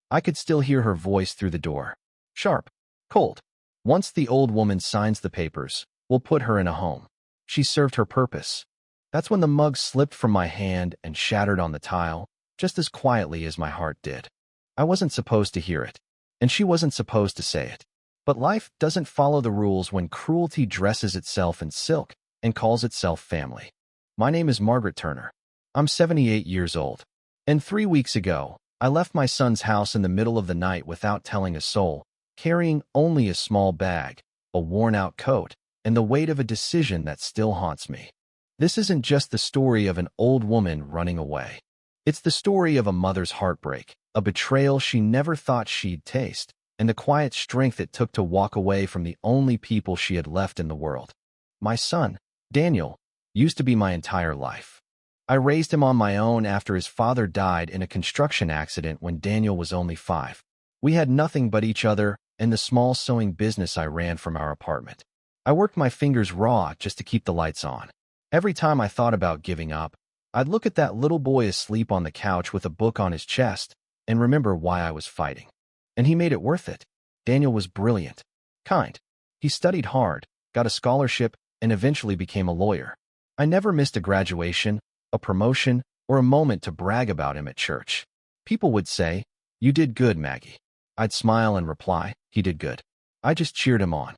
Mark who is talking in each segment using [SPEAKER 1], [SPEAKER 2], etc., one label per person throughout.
[SPEAKER 1] I could still hear her voice through the door. Sharp. Cold. Once the old woman signs the papers, we'll put her in a home. She served her purpose. That's when the mug slipped from my hand and shattered on the tile, just as quietly as my heart did. I wasn't supposed to hear it, and she wasn't supposed to say it. But life doesn't follow the rules when cruelty dresses itself in silk and calls itself family. My name is Margaret Turner. I'm 78 years old. And 3 weeks ago, I left my son's house in the middle of the night without telling a soul, carrying only a small bag, a worn-out coat, and the weight of a decision that still haunts me. This isn't just the story of an old woman running away. It's the story of a mother's heartbreak, a betrayal she never thought she'd taste, and the quiet strength it took to walk away from the only people she had left in the world. My son, Daniel, used to be my entire life. I raised him on my own after his father died in a construction accident when Daniel was only 5. We had nothing but each other and the small sewing business I ran from our apartment. I worked my fingers raw just to keep the lights on. Every time I thought about giving up, I'd look at that little boy asleep on the couch with a book on his chest and remember why I was fighting. And he made it worth it. Daniel was brilliant, kind. He studied hard, got a scholarship, and eventually became a lawyer. I never missed a graduation, a promotion, or a moment to brag about him at church. People would say, "You did good, Maggie." I'd smile and reply, "He did good." I just cheered him on.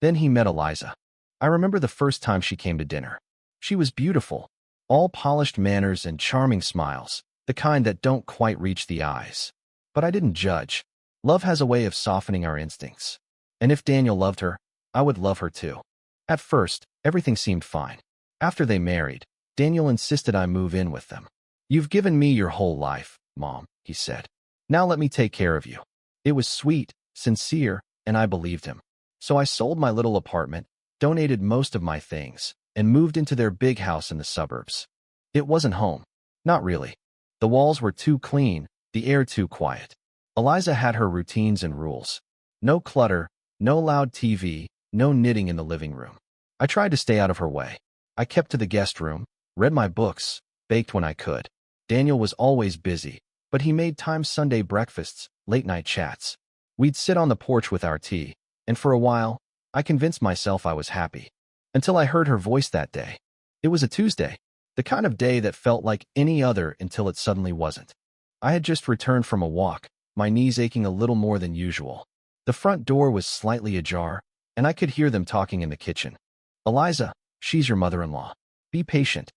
[SPEAKER 1] Then he met Eliza. I remember the first time she came to dinner. She was beautiful, all polished manners and charming smiles, the kind that don't quite reach the eyes. But I didn't judge. Love has a way of softening our instincts. And if Daniel loved her, I would love her too. At first, everything seemed fine. After they married, Daniel insisted I move in with them. "You've given me your whole life, Mom," he said. "Now let me take care of you." It was sweet, sincere, and I believed him. So I sold my little apartment, donated most of my things, and moved into their big house in the suburbs. It wasn't home. Not really. The walls were too clean, the air too quiet. Eliza had her routines and rules. No clutter, no loud TV, no knitting in the living room. I tried to stay out of her way. I kept to the guest room, read my books, baked when I could. Daniel was always busy, but he made time Sunday breakfasts, late-night chats. We'd sit on the porch with our tea, and for a while, I convinced myself I was happy. Until I heard her voice that day. It was a Tuesday, the kind of day that felt like any other until it suddenly wasn't. I had just returned from a walk, my knees aching a little more than usual. The front door was slightly ajar, and I could hear them talking in the kitchen. "Eliza, she's your mother-in-law. Be patient."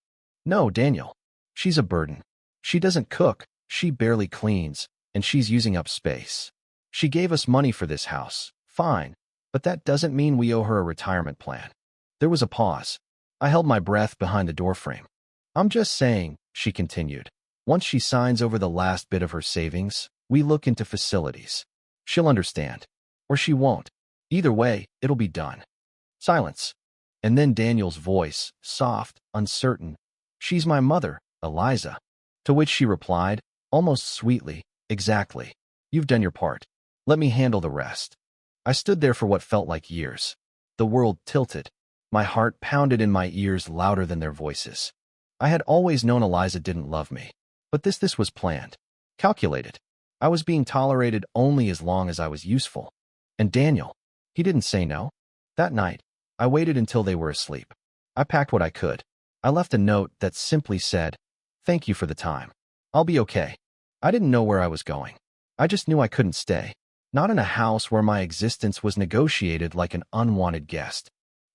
[SPEAKER 1] "No, Daniel. She's a burden. She doesn't cook, she barely cleans, and she's using up space. She gave us money for this house, fine, but that doesn't mean we owe her a retirement plan." There was a pause. I held my breath behind the doorframe. "I'm just saying," she continued, "once she signs over the last bit of her savings, we look into facilities. She'll understand. Or she won't. Either way, it'll be done." Silence. And then Daniel's voice, soft, uncertain. "She's my mother, Eliza." To which she replied, almost sweetly, "Exactly. You've done your part. Let me handle the rest." I stood there for what felt like years. The world tilted. My heart pounded in my ears louder than their voices. I had always known Eliza didn't love me. But this was planned. Calculated. I was being tolerated only as long as I was useful. And Daniel, he didn't say no. That night, I waited until they were asleep. I packed what I could. I left a note that simply said, "Thank you for the time. I'll be okay." I didn't know where I was going. I just knew I couldn't stay. Not in a house where my existence was negotiated like an unwanted guest.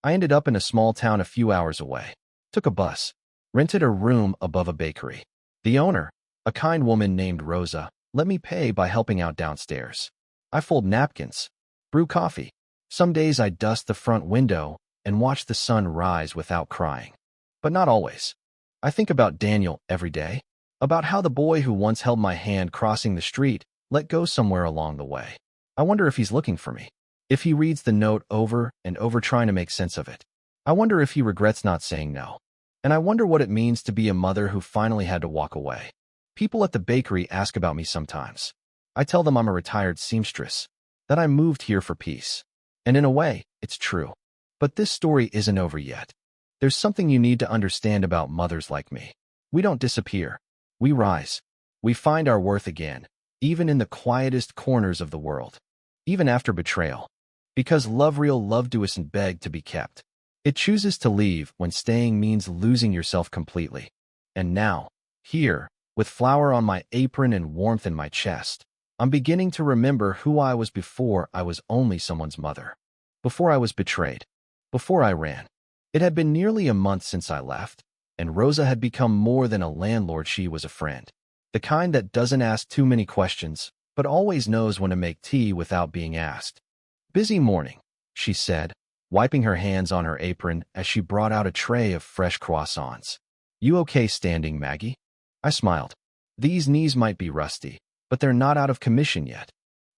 [SPEAKER 1] I ended up in a small town a few hours away. Took a bus. Rented a room above a bakery. The owner, a kind woman named Rosa, let me pay by helping out downstairs. I fold napkins, brew coffee. Some days I dust the front window and watch the sun rise without crying. But not always. I think about Daniel every day. About how the boy who once held my hand crossing the street let go somewhere along the way. I wonder if he's looking for me. If he reads the note over and over trying to make sense of it. I wonder if he regrets not saying no. And I wonder what it means to be a mother who finally had to walk away. People at the bakery ask about me sometimes. I tell them I'm a retired seamstress, that I moved here for peace. And in a way, it's true. But this story isn't over yet. There's something you need to understand about mothers like me. We don't disappear. We rise. We find our worth again, even in the quietest corners of the world, even after betrayal. Because real love doesn't beg to be kept. It chooses to leave when staying means losing yourself completely. And now, here, with flour on my apron and warmth in my chest, I'm beginning to remember who I was before I was only someone's mother. Before I was betrayed. Before I ran. It had been nearly a month since I left, and Rosa had become more than a landlord. She was a friend. The kind that doesn't ask too many questions, but always knows when to make tea without being asked. Busy morning, she said, wiping her hands on her apron as she brought out a tray of fresh croissants. You okay standing, Maggie? I smiled. These knees might be rusty, but they're not out of commission yet.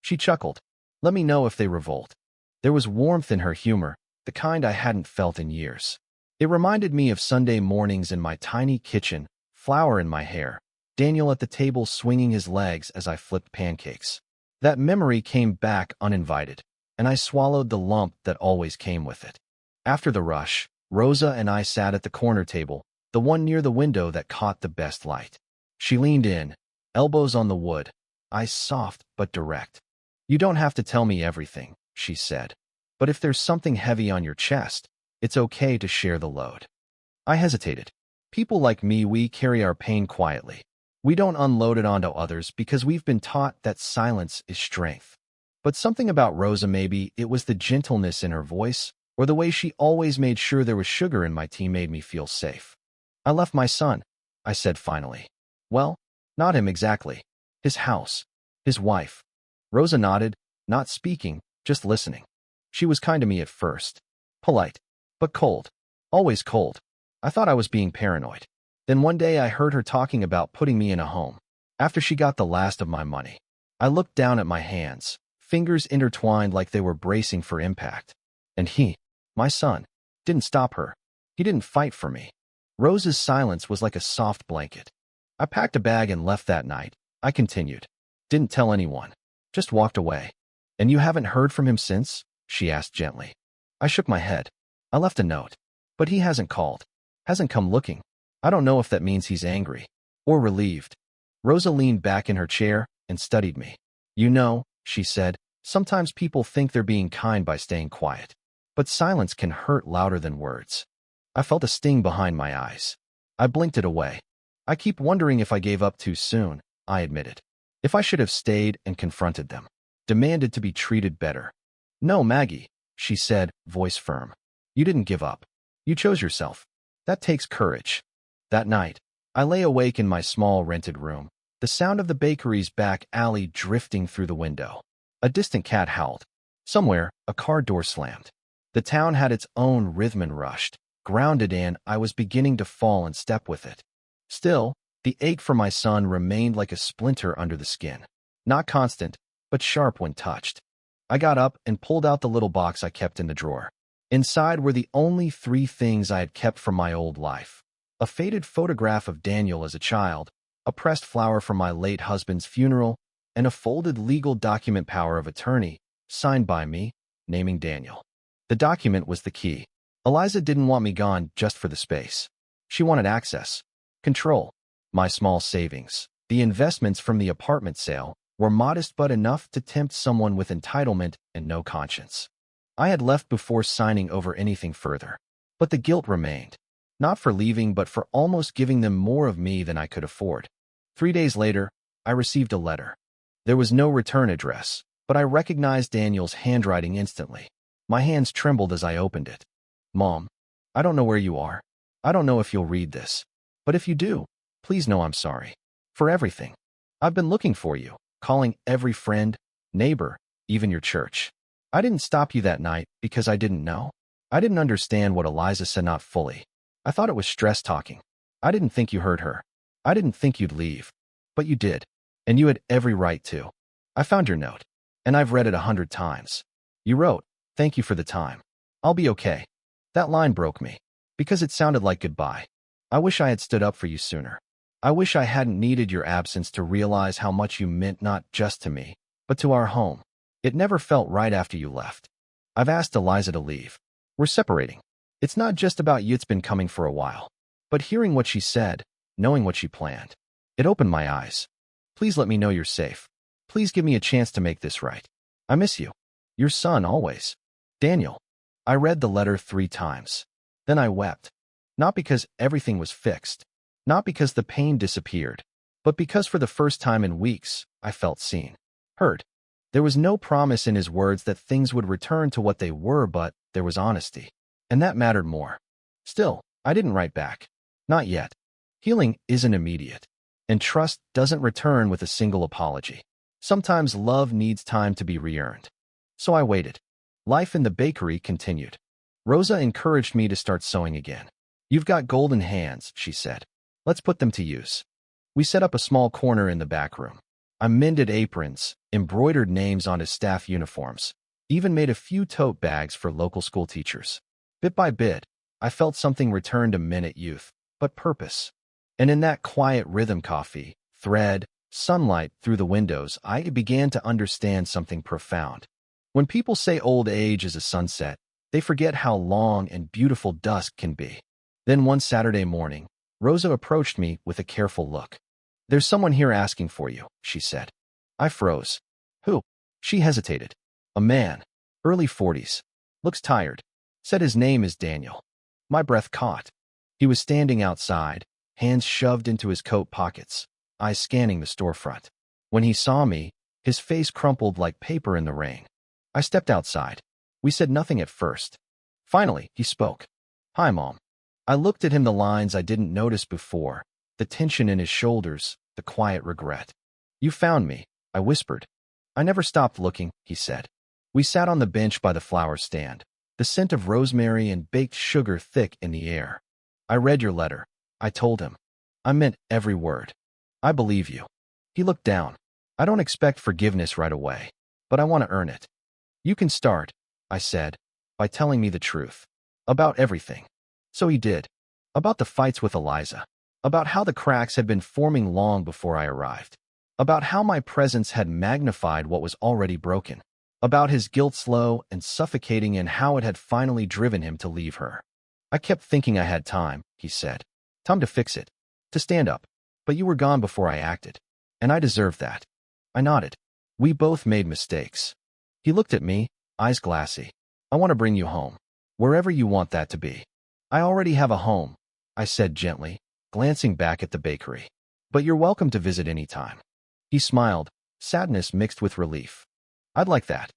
[SPEAKER 1] She chuckled. Let me know if they revolt. There was warmth in her humor, the kind I hadn't felt in years. It reminded me of Sunday mornings in my tiny kitchen, flour in my hair, Daniel at the table swinging his legs as I flipped pancakes. That memory came back uninvited, and I swallowed the lump that always came with it. After the rush, Rosa and I sat at the corner table, the one near the window that caught the best light. She leaned in, elbows on the wood, eyes soft but direct. You don't have to tell me everything, she said. But if there's something heavy on your chest, it's okay to share the load. I hesitated. People like me, we carry our pain quietly. We don't unload it onto others because we've been taught that silence is strength. But something about Rosa, maybe it was the gentleness in her voice, or the way she always made sure there was sugar in my tea, made me feel safe. I left my son, I said finally. Well, not him exactly. His house. His wife. Rosa nodded, not speaking, just listening. She was kind to me at first. Polite. But cold. Always cold. I thought I was being paranoid. Then one day I heard her talking about putting me in a home. After she got the last of my money. I looked down at my hands, fingers intertwined like they were bracing for impact. And he, my son, didn't stop her. He didn't fight for me. Rosa's silence was like a soft blanket. I packed a bag and left that night. I continued. Didn't tell anyone. Just walked away. And you haven't heard from him since? She asked gently. I shook my head. I left a note. But he hasn't called. Hasn't come looking. I don't know if that means he's angry. Or relieved. Rosa leaned back in her chair and studied me. You know, she said, sometimes people think they're being kind by staying quiet. But silence can hurt louder than words. I felt a sting behind my eyes. I blinked it away. I keep wondering if I gave up too soon, I admitted. If I should have stayed and confronted them. Demanded to be treated better. No, Maggie, she said, voice firm. You didn't give up. You chose yourself. That takes courage. That night, I lay awake in my small rented room, the sound of the bakery's back alley drifting through the window. A distant cat howled. Somewhere, a car door slammed. The town had its own rhythm and rushed. Grounded in, I was beginning to fall in step with it. Still, the ache for my son remained like a splinter under the skin. Not constant, but sharp when touched. I got up and pulled out the little box I kept in the drawer. Inside were the only 3 things I had kept from my old life. A faded photograph of Daniel as a child, a pressed flower from my late husband's funeral, and a folded legal document, power of attorney, signed by me, naming Daniel. The document was the key. Eliza didn't want me gone just for the space. She wanted access, control. My small savings, the investments from the apartment sale, were modest but enough to tempt someone with entitlement and no conscience. I had left before signing over anything further. But the guilt remained. Not for leaving, but for almost giving them more of me than I could afford. 3 days later, I received a letter. There was no return address, but I recognized Daniel's handwriting instantly. My hands trembled as I opened it. Mom, I don't know where you are. I don't know if you'll read this. But if you do, please know I'm sorry. For everything. I've been looking for you, calling every friend, neighbor, even your church. I didn't stop you that night because I didn't know. I didn't understand what Eliza said, not fully. I thought it was stress talking. I didn't think you heard her. I didn't think you'd leave. But you did. And you had every right to. I found your note. And I've read it 100 times. You wrote, "Thank you for the time. I'll be okay." That line broke me. Because it sounded like goodbye. I wish I had stood up for you sooner. I wish I hadn't needed your absence to realize how much you meant, not just to me, but to our home. It never felt right after you left. I've asked Eliza to leave. We're separating. It's not just about you, it's been coming for a while. But hearing what she said, knowing what she planned, it opened my eyes. Please let me know you're safe. Please give me a chance to make this right. I miss you. Your son always. Daniel. I read the letter 3 times. Then I wept. Not because everything was fixed. Not because the pain disappeared. But because for the first time in weeks, I felt seen. Heard. There was no promise in his words that things would return to what they were, but there was honesty. And that mattered more. Still, I didn't write back. Not yet. Healing isn't immediate. And trust doesn't return with a single apology. Sometimes love needs time to be re-earned. So I waited. Life in the bakery continued. Rosa encouraged me to start sewing again. You've got golden hands, she said. Let's put them to use. We set up a small corner in the back room. I mended aprons, embroidered names on his staff uniforms, even made a few tote bags for local school teachers. Bit by bit, I felt something return to minute youth, but purpose. And in that quiet rhythm, coffee, thread, sunlight through the windows, I began to understand something profound. When people say old age is a sunset, they forget how long and beautiful dusk can be. Then one Saturday morning, Rosa approached me with a careful look. There's someone here asking for you, she said. I froze. Who? She hesitated. A man, early 40s. Looks tired. Said his name is Daniel. My breath caught. He was standing outside, hands shoved into his coat pockets, eyes scanning the storefront. When he saw me, his face crumpled like paper in the rain. I stepped outside. We said nothing at first. Finally, he spoke. Hi, Mom. I looked at him, the lines I didn't notice before, the tension in his shoulders, the quiet regret. You found me, I whispered. I never stopped looking, he said. We sat on the bench by the flower stand, the scent of rosemary and baked sugar thick in the air. I read your letter, I told him. I meant every word. I believe you. He looked down. I don't expect forgiveness right away, but I want to earn it. You can start, I said, by telling me the truth. About everything. So he did. About the fights with Eliza. About how the cracks had been forming long before I arrived. About how my presence had magnified what was already broken. About his guilt, slow and suffocating, and how it had finally driven him to leave her. I kept thinking I had time, he said. Time to fix it. To stand up. But you were gone before I acted. And I deserved that. I nodded. We both made mistakes. He looked at me, eyes glassy. I want to bring you home. Wherever you want that to be. I already have a home, I said gently, glancing back at the bakery. But you're welcome to visit any time. He smiled, sadness mixed with relief. I'd like that.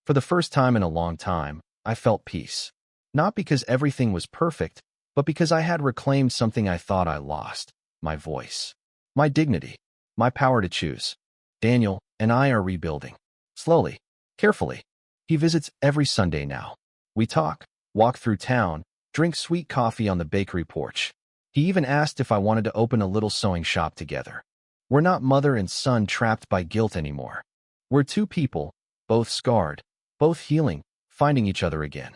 [SPEAKER 1] For the first time in a long time, I felt peace. Not because everything was perfect, but because I had reclaimed something I thought I lost. My voice. My dignity. My power to choose. Daniel and I are rebuilding. Slowly. Carefully. He visits every Sunday now. We talk, walk through town, drink sweet coffee on the bakery porch. He even asked if I wanted to open a little sewing shop together. We're not mother and son trapped by guilt anymore. We're two people, both scarred, both healing, finding each other again.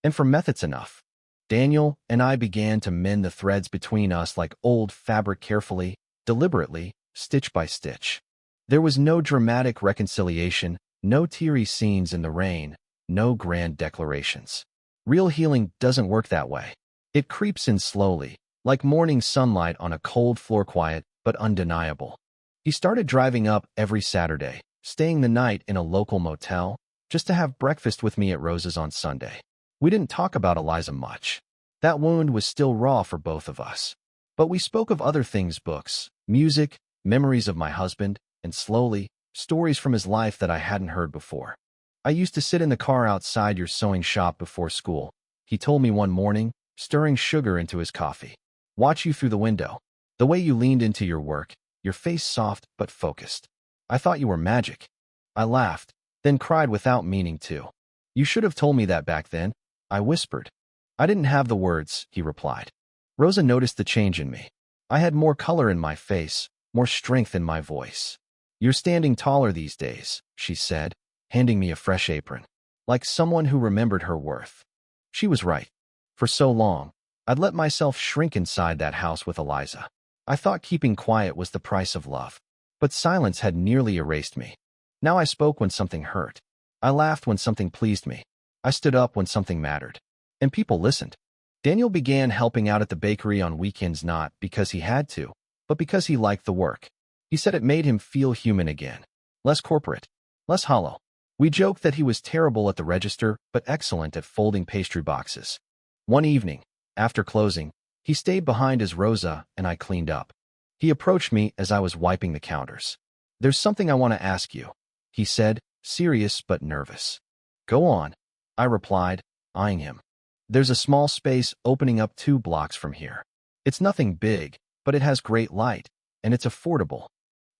[SPEAKER 1] And for methods enough. Daniel and I began to mend the threads between us like old fabric, carefully, deliberately, stitch by stitch. There was no dramatic reconciliation, no teary scenes in the rain, no grand declarations. Real healing doesn't work that way. It creeps in slowly, like morning sunlight on a cold floor, quiet but undeniable. He started driving up every Saturday, staying the night in a local motel, just to have breakfast with me at Rosa's on Sunday. We didn't talk about Eliza much. That wound was still raw for both of us. But we spoke of other things, books, music, memories of my husband, and slowly, stories from his life that I hadn't heard before. I used to sit in the car outside your sewing shop before school, he told me one morning, stirring sugar into his coffee. Watch you through the window. The way you leaned into your work, your face soft but focused. I thought you were magic. I laughed, then cried without meaning to. You should have told me that back then, I whispered. I didn't have the words, he replied. Rosa noticed the change in me. I had more color in my face, more strength in my voice. You're standing taller these days, she said, handing me a fresh apron. Like someone who remembered her worth. She was right. For so long, I'd let myself shrink inside that house with Eliza. I thought keeping quiet was the price of love. But silence had nearly erased me. Now I spoke when something hurt. I laughed when something pleased me. I stood up when something mattered. And people listened. Daniel began helping out at the bakery on weekends, not because he had to, but because he liked the work. He said it made him feel human again. less corporate, less hollow. We joked that he was terrible at the register, but excellent at folding pastry boxes. One evening, after closing, he stayed behind as Rosa and I cleaned up. He approached me as I was wiping the counters. "There's something I want to ask you," he said, serious but nervous. "Go on," I replied, eyeing him. "There's a small space opening up 2 blocks from here. It's nothing big, but it has great light, and it's affordable."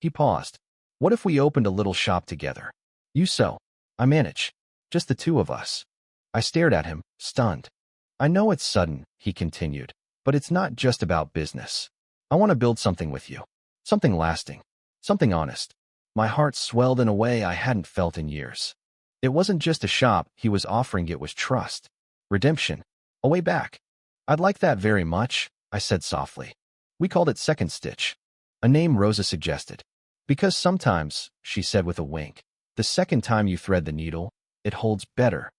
[SPEAKER 1] He paused. "What if we opened a little shop together? You sew, I manage. Just the 2 of us." I stared at him, stunned. "I know it's sudden," he continued, "but it's not just about business. I want to build something with you. Something lasting. Something honest." My heart swelled in a way I hadn't felt in years. It wasn't just a shop he was offering, it was trust. Redemption. A way back. "I'd like that very much," I said softly. "We called it Second Stitch." A name Rosa suggested. "Because sometimes," she said with a wink, "the second time you thread the needle, it holds better."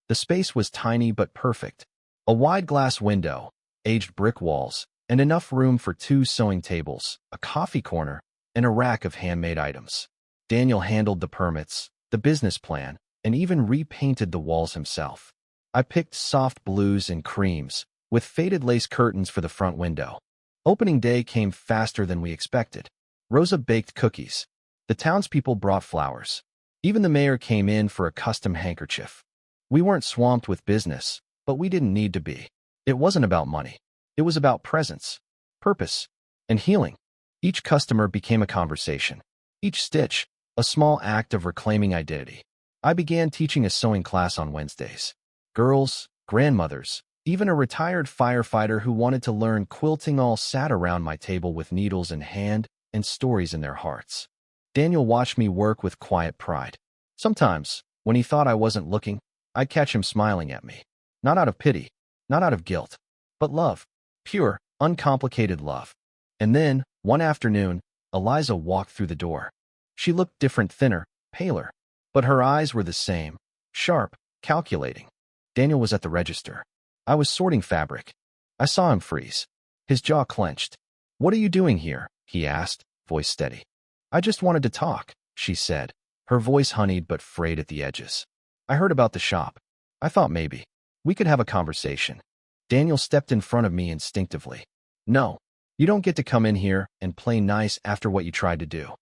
[SPEAKER 1] The space was tiny but perfect. A wide glass window, aged brick walls, and enough room for 2 sewing tables, a coffee corner, and a rack of handmade items. Daniel handled the permits, the business plan, and even repainted the walls himself. I picked soft blues and creams, with faded lace curtains for the front window. Opening day came faster than we expected. Rosa baked cookies. The townspeople brought flowers. Even the mayor came in for a custom handkerchief. We weren't swamped with business, but we didn't need to be. It wasn't about money. It was about presence, purpose, and healing. Each customer became a conversation. Each stitch, a small act of reclaiming identity. I began teaching a sewing class on Wednesdays. Girls, grandmothers, even a retired firefighter who wanted to learn quilting all sat around my table with needles in hand and stories in their hearts. Daniel watched me work with quiet pride. Sometimes, when he thought I wasn't looking, I'd catch him smiling at me. Not out of pity, not out of guilt, but love. Pure, uncomplicated love. And then, one afternoon, Eliza walked through the door. She looked different, thinner, paler, but her eyes were the same, sharp, calculating. Daniel was at the register. I was sorting fabric. I saw him freeze. His jaw clenched. "What are you doing here?" he asked, voice steady. "I just wanted to talk," she said, her voice honeyed but frayed at the edges. "I heard about the shop. I thought maybe we could have a conversation." Daniel stepped in front of me instinctively. "No, you don't get to come in here and play nice after what you tried to do."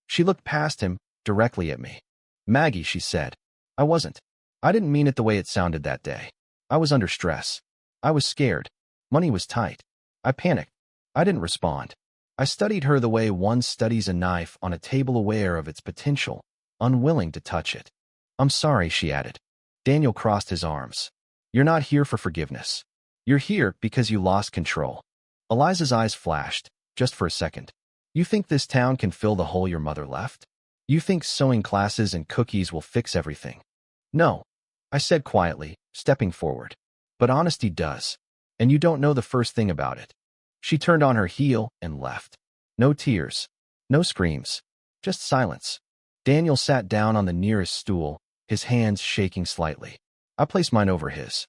[SPEAKER 1] She looked past him, directly at me. "Maggie," she said. "I wasn't. I didn't mean it the way it sounded that day. I was under stress. I was scared. Money was tight. I panicked. I didn't respond." I studied her the way one studies a knife on a table, aware of its potential, unwilling to touch it. "I'm sorry," she added. Daniel crossed his arms. "You're not here for forgiveness. You're here because you lost control." Eliza's eyes flashed, just for a second. "You think this town can fill the hole your mother left? You think sewing classes and cookies will fix everything?" "No," I said quietly, stepping forward. "But honesty does. And you don't know the first thing about it." She turned on her heel and left. No tears. No screams. Just silence. Daniel sat down on the nearest stool, his hands shaking slightly. I placed mine over his.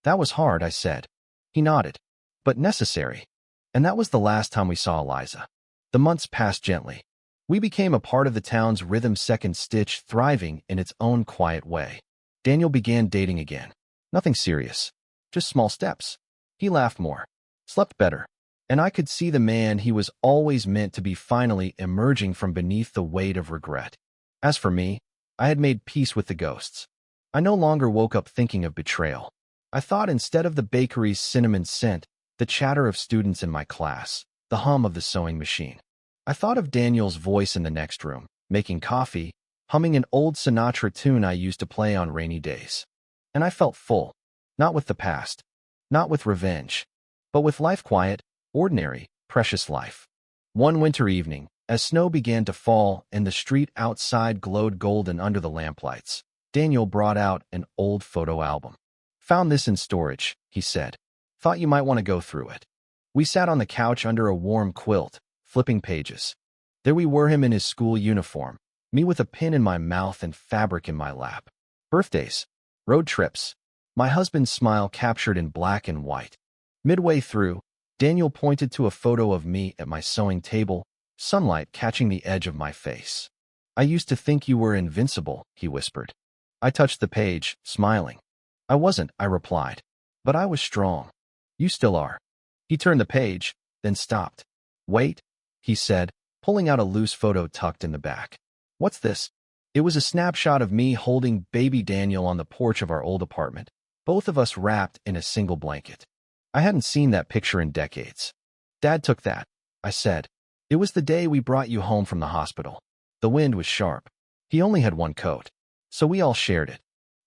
[SPEAKER 1] "That was hard," I said. He nodded. "But necessary." And that was the last time we saw Eliza. The months passed gently. We became a part of the town's rhythm, Second Stitch thriving in its own quiet way. Daniel began dating again. Nothing serious. Just small steps. He laughed more. Slept better. And I could see the man he was always meant to be finally emerging from beneath the weight of regret. As for me, I had made peace with the ghosts. I no longer woke up thinking of betrayal. I thought, instead of the bakery's cinnamon scent, the chatter of students in my class, the hum of the sewing machine. I thought of Daniel's voice in the next room, making coffee, humming an old Sinatra tune I used to play on rainy days. And I felt full, not with the past, not with revenge, but with life, quiet, ordinary, precious life. One winter evening, as snow began to fall and the street outside glowed golden under the lamplights, Daniel brought out an old photo album. "Found this in storage," he said. "Thought you might want to go through it." We sat on the couch under a warm quilt, flipping pages. There we were, him in his school uniform, me with a pin in my mouth and fabric in my lap. Birthdays. Road trips. My husband's smile captured in black and white. Midway through, Daniel pointed to a photo of me at my sewing table, sunlight catching the edge of my face. I used to think you were invincible, he whispered. I touched the page, smiling. I wasn't, I replied. But I was strong. You still are. He turned the page, then stopped. Wait, he said, pulling out a loose photo tucked in the back. What's this? It was a snapshot of me holding baby Daniel on the porch of our old apartment, both of us wrapped in a single blanket. I hadn't seen that picture in decades. Dad took that, I said. It was the day we brought you home from the hospital. The wind was sharp. He only had one coat, so we all shared it.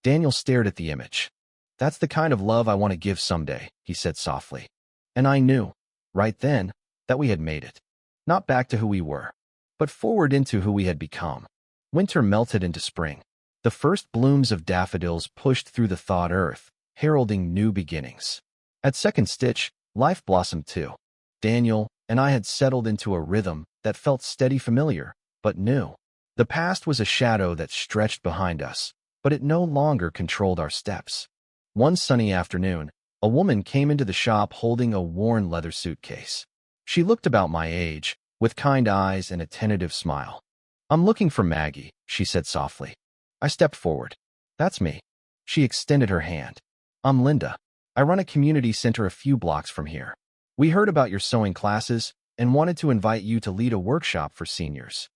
[SPEAKER 1] Daniel stared at the image. That's the kind of love I want to give someday, he said softly. And I knew, right then, that we had made it. Not back to who we were, but forward into who we had become. Winter melted into spring. The first blooms of daffodils pushed through the thawed earth, heralding new beginnings. At second stitch, life blossomed too. Daniel and I had settled into a rhythm that felt steady, familiar, but new. The past was a shadow that stretched behind us, but it no longer controlled our steps. One sunny afternoon, a woman came into the shop holding a worn leather suitcase. She looked about my age, with kind eyes and a tentative smile. I'm looking for Maggie, she said softly. I stepped forward. That's me. She extended her hand. I'm Linda. I run a community center a few blocks from here. We heard about your sewing classes and wanted to invite you to lead a workshop for seniors.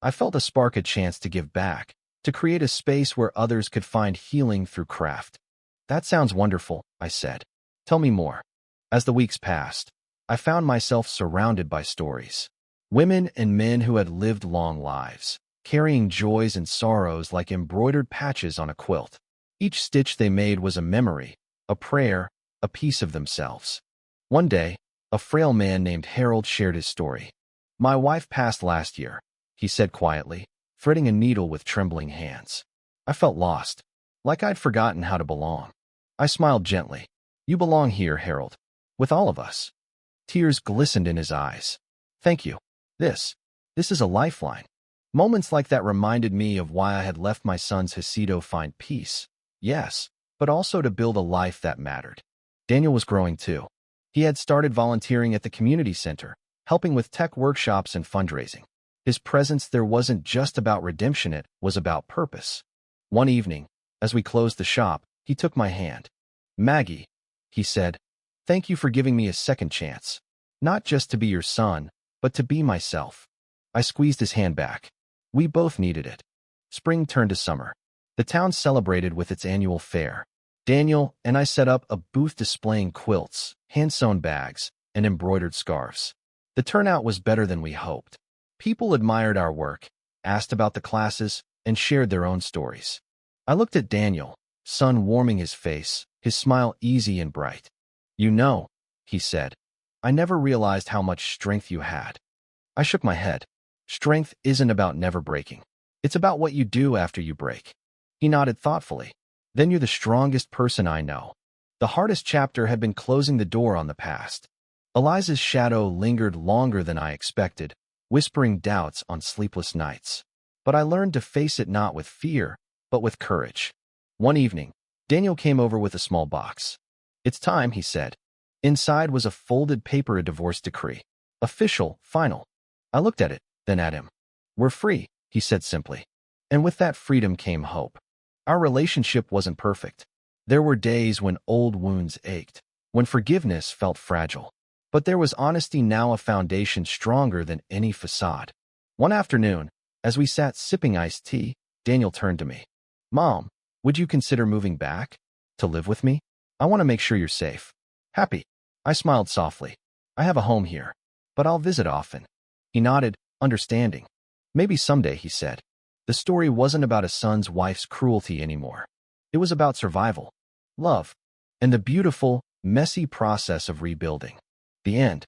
[SPEAKER 1] I felt a spark, a chance to give back, to create a space where others could find healing through craft. That sounds wonderful, I said. Tell me more. As the weeks passed, I found myself surrounded by stories. Women and men who had lived long lives, carrying joys and sorrows like embroidered patches on a quilt. Each stitch they made was a memory, a prayer, a piece of themselves. One day, a frail man named Harold shared his story. My wife passed last year, he said quietly, threading a needle with trembling hands. I felt lost, like I'd forgotten how to belong. I smiled gently. You belong here, Harold, with all of us. Tears glistened in his eyes. Thank you. This is a lifeline. Moments like that reminded me of why I had left my son's Hasido find peace. Yes, but also to build a life that mattered. Daniel was growing too. He had started volunteering at the community center, helping with tech workshops and fundraising. His presence there wasn't just about redemption, it was about purpose. One evening, as we closed the shop, he took my hand. Maggie, he said, thank you for giving me a second chance. Not just to be your son, but to be myself. I squeezed his hand back. We both needed it. Spring turned to summer. The town celebrated with its annual fair. Daniel and I set up a booth displaying quilts, hand-sewn bags, and embroidered scarves. The turnout was better than we hoped. People admired our work, asked about the classes, and shared their own stories. I looked at Daniel, sun warming his face, his smile easy and bright. You know, he said, I never realized how much strength you had. I shook my head. Strength isn't about never breaking. It's about what you do after you break. He nodded thoughtfully. Then you're the strongest person I know. The hardest chapter had been closing the door on the past. Eliza's shadow lingered longer than I expected, whispering doubts on sleepless nights. But I learned to face it not with fear, but with courage. One evening, Daniel came over with a small box. It's time, he said. Inside was a folded paper, a divorce decree. Official, final. I looked at it, then at him. We're free, he said simply. And with that freedom came hope. Our relationship wasn't perfect. There were days when old wounds ached, when forgiveness felt fragile. But there was honesty now, a foundation stronger than any facade. One afternoon, as we sat sipping iced tea, Daniel turned to me. Mom, would you consider moving back? To live with me? I want to make sure you're safe. Happy. I smiled softly. I have a home here, but I'll visit often. He nodded, understanding. Maybe someday, he said. The story wasn't about a son's wife's cruelty anymore. It was about survival, love, and the beautiful, messy process of rebuilding. The end.